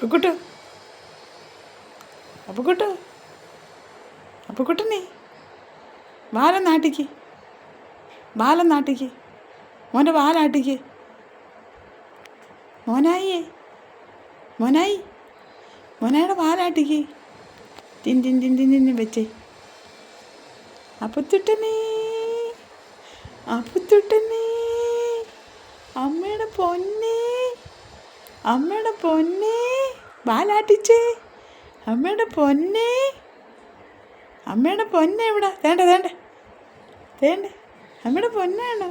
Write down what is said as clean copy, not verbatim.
അപ്പുക്കുട്ടു അപ്പുക്കുട്ടു അപ്പുക്കുട്ടനെ ബാലനാട്ടിക്ക് മോൻ്റെ ബാലാട്ടിക്ക് മോനായുടെ ബാലാട്ടിക്ക് തിൻ തിൻ തിൻ തിൻ തിൻ വെച്ചേ അപ്പുത്തുട്ടനെ അമ്മയുടെ പൊന്നെ ബാലാട്ടിച്ചേ അമ്മയുടെ പൊന്നെ ഇവിടെ തേണ്ട അമ്മയുടെ പൊന്നാണ്.